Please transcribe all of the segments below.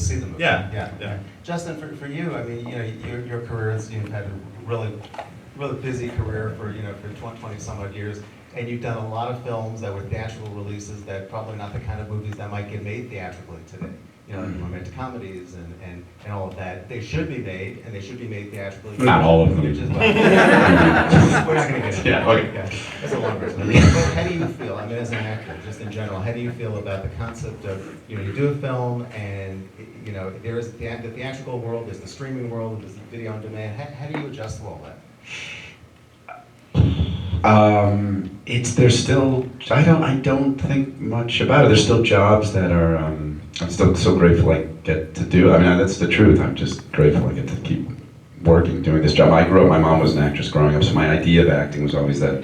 see the movie. Yeah. Justin, for you, I mean, your career is, you've had a really busy career for 20 some odd years, and you've done a lot of films that were theatrical releases that probably not the kind of movies that might get made theatrically today. Romantic comedies and all of that. They should be made, and they should be made theatrically. Not all of them. We're not going to get into Yeah, okay. That's a long version. But how do you feel, I mean, as an actor, just in general, how do you feel about the concept of, you do a film and, there is the theatrical world, there's the streaming world, there's the video on demand. How do you adjust to all that? There's still, I don't think much about it. There's still jobs that are, I'm still so grateful I get to do. I mean, that's the truth. I'm just grateful I get to keep working, doing this job. I grew up, my mom was an actress growing up, so my idea of acting was always that,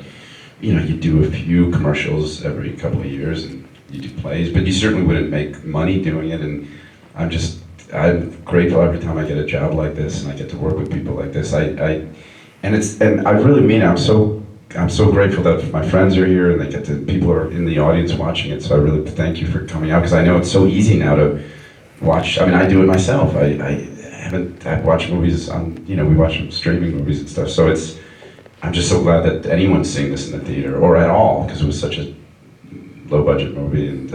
you do a few commercials every couple of years and you do plays, but you certainly wouldn't make money doing it. And I'm grateful every time I get a job like this and I get to work with people like this. And I really mean it. I'm so grateful that my friends are here and people are in the audience watching it. So I really thank you for coming out, because I know it's so easy now to watch. I mean, I do it myself. I watch movies on, we watch streaming movies and stuff. So I'm just so glad that anyone's seeing this in the theater, or at all, because it was such a low budget movie and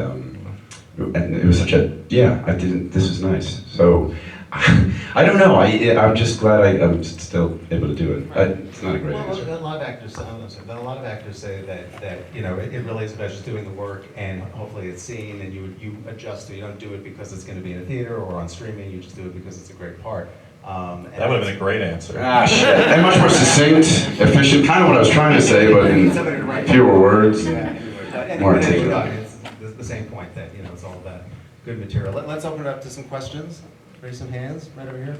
it was such this was nice. So I don't know. I'm just glad I'm still able to do it. It's not a great answer. A lot of actors say that it really is about just doing the work and hopefully it's seen, and you adjust to. You don't do it because it's going to be in a theater or on streaming. You just do it because it's a great part. That would have been a great answer. Shit. And much more succinct, efficient. Kind of what I was trying to say, but in fewer words. More articulate. It's the same point that it's all about good material. Let's open it up to some questions. Raise some hands right over here.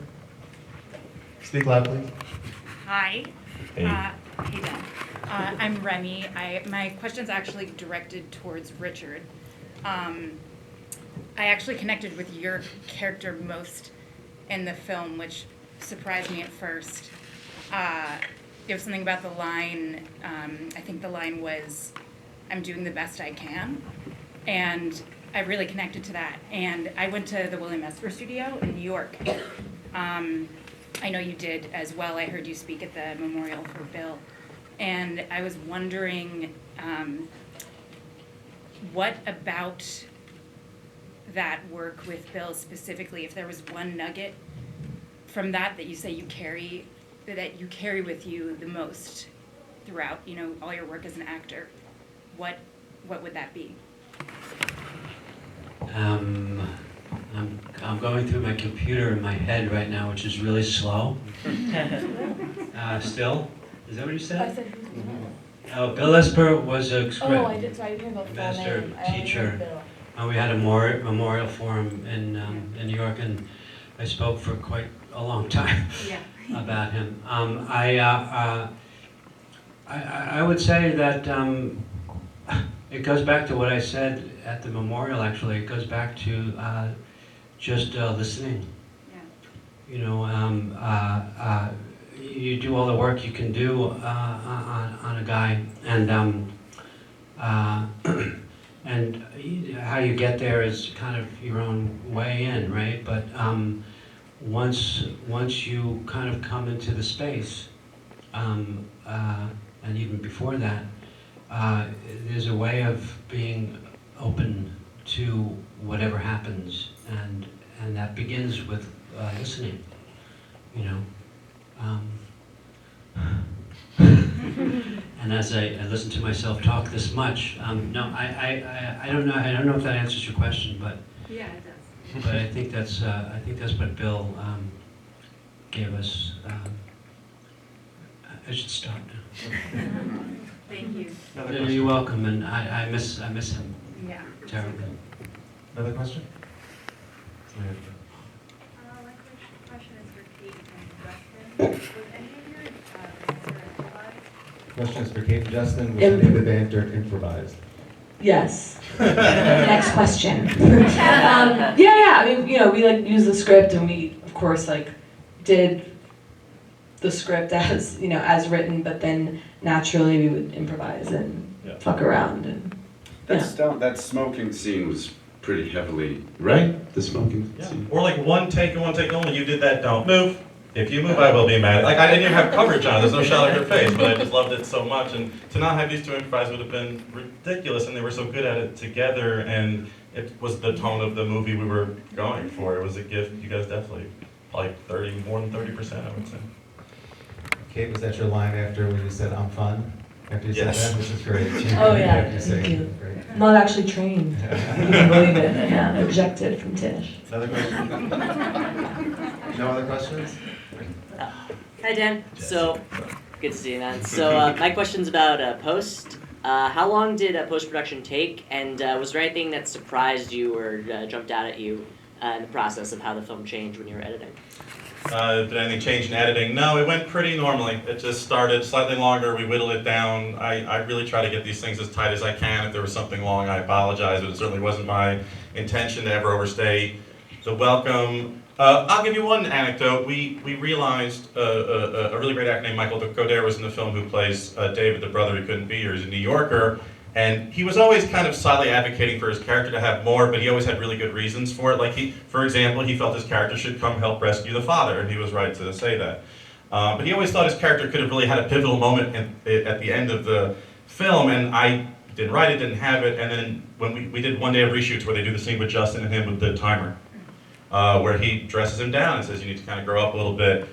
Speak loud, please. Hi. Hey. Hey, Dan. I'm Remy. My question's actually directed towards Richard. I actually connected with your character most in the film, which surprised me at first. It was something about the line, I think the line was, "I'm doing the best I can." And I really connected to that. And I went to the William Esper Studio in New York. I know you did as well. I heard you speak at the memorial for Bill. And I was wondering, what about that work with Bill specifically, if there was one nugget from that you say you carry with you the most throughout, all your work as an actor, what would that be? I'm going through my computer in my head right now, which is really slow. Still? Is that what you said? I said Bill Esper was a Oh, I didn't hear about full master name. I only teacher. heard Bill. We had a memorial for him in New York, and I spoke for quite a long time about him. I would say that it goes back to what I said at the memorial. Actually, it goes back to just listening. Yeah. You do all the work you can do on a guy, and and how you get there is kind of your own way in, right? But once you kind of come into the space, and even before that, there's a way of being open to whatever happens, and that begins with listening, And as I listen to myself talk this much, no, I don't know. I don't know if that answers your question, but Yeah, it does. but I think that's what Bill gave us. I should stop now. Thank you. Another Yeah, question? you're welcome, and I miss him Yeah. terribly. Another question? My question is for Kate and Justin. Was any of your banter improvised? Question is for Kate and Justin. Was any of the banter improvised? Yes. Next question. Yeah. I mean, we use the script, and we, of course, did the script as written, but then naturally we would improvise and fuck around and. That smoking scene was pretty heavily, right? The smoking Yeah. scene. Or like one take and one take only. You did that. Don't move. If you move, I will be mad. Like I didn't even have coverage on it. There's no shot of your face, but I just loved it so much. And to not have these two improvise would have been ridiculous. And they were so good at it together. And it was the tone of the movie we were going for. It was a gift. You guys definitely like more than 30%, I would say. Kate, was that your line after when you said, "I'm fun"? After you Yes. said that, which is great. Oh, yeah, After thank saying- you. Great. I'm not actually trained. You can believe it. Yeah, objected from Tish. Another question? No other questions? Hi, Dan. So, good to see you, man. So, my question's about post. How long did post-production take, and was there anything that surprised you or jumped out at you in the process of how the film changed when you were editing? Did anything change in editing? No, it went pretty normally. It just started slightly longer. We whittled it down. I really try to get these things as tight as I can. If there was something long, I apologize, but it certainly wasn't my intention to ever overstay the welcome. I'll give you one anecdote. We realized a really great actor named Michael Godair was in the film, who plays David, the brother who couldn't be here. He's a New Yorker. And he was always kind of slightly advocating for his character to have more, but he always had really good reasons for it. Like for example, he felt his character should come help rescue the father, and he was right to say that. But he always thought his character could have really had a pivotal moment at the end of the film, and I didn't write it, didn't have it, and then when we did one day of reshoots where they do the scene with Justin and him with the timer, where he dresses him down and says, you need to kind of grow up a little bit.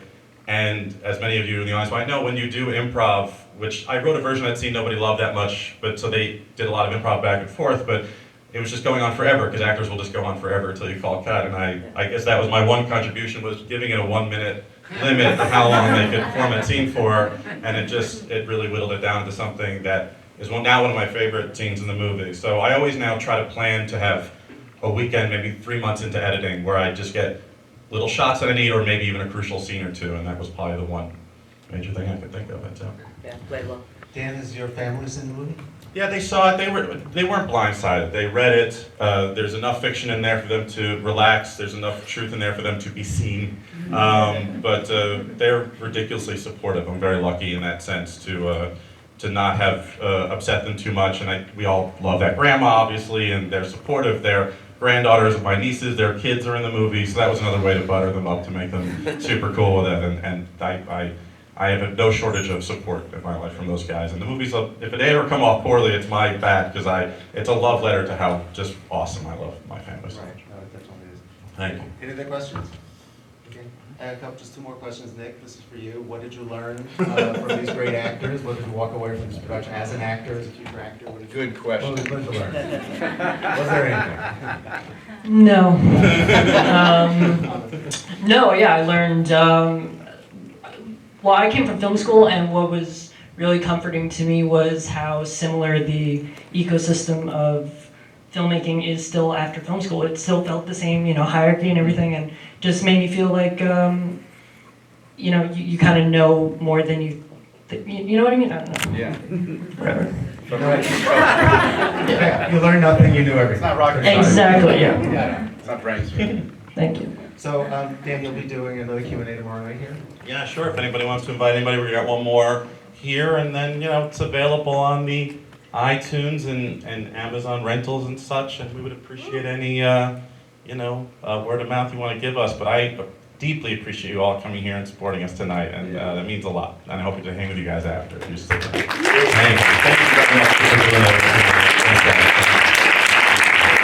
And as many of you in the audience might know, when you do improv, which I wrote a version of that scene nobody loved that much, but so they did a lot of improv back and forth, but it was just going on forever, because actors will just go on forever until you call cut. And I guess that was my one contribution, was giving it a 1 minute limit of how long they could perform that scene for, and it really whittled it down to something that is now one of my favorite scenes in the movie. So I always now try to plan to have a weekend, maybe 3 months into editing, where I just get little shots that I need, or maybe even a crucial scene or two, and that was probably the one major thing I could think of. So. Yeah, played well. Dan, has your family seen the movie? Yeah, they saw it. They weren't blindsided. They read it. There's enough fiction in there for them to relax. There's enough truth in there for them to be seen. But they're ridiculously supportive. I'm very lucky in that sense to not have upset them too much. And we all love that grandma, obviously, and they're supportive. Their granddaughters of my nieces, their kids are in the movie, so that was another way to butter them up, to make them super cool with it. And I have no shortage of support in my life from those guys. And the movies, if it ever come off poorly, it's my bad, because it's a love letter to how just awesome I love my family. Right, no, it definitely is. Thank you. Any other questions? Okay, I have just two more questions, Nick. This is for you. What did you learn from these great actors? What did you walk away from this production as an actor, as a future actor? Good question. What did you learn? Was there anything? No. No, yeah, I learned, well, I came from film school, and what was really comforting to me was how similar the ecosystem of filmmaking is still after film school. It still felt the same, hierarchy and everything, and just made me feel like, you kind of know more than you know what I mean? I don't know. Yeah. Whatever. Yeah, you learned nothing, you knew everything. It's not rocket science. Exactly, yeah. Yeah, it's not brainstorming. Thank you. So, Dan, you'll be doing another Q&A tomorrow night here? Yeah, sure. If anybody wants to invite anybody, we got one more here, and then it's available on the iTunes and Amazon rentals and such. And we would appreciate any word of mouth you want to give us. But I deeply appreciate you all coming here and supporting us tonight, and that means a lot. And I hope to hang with you guys after. If you stick around. Thank you very much for doing that.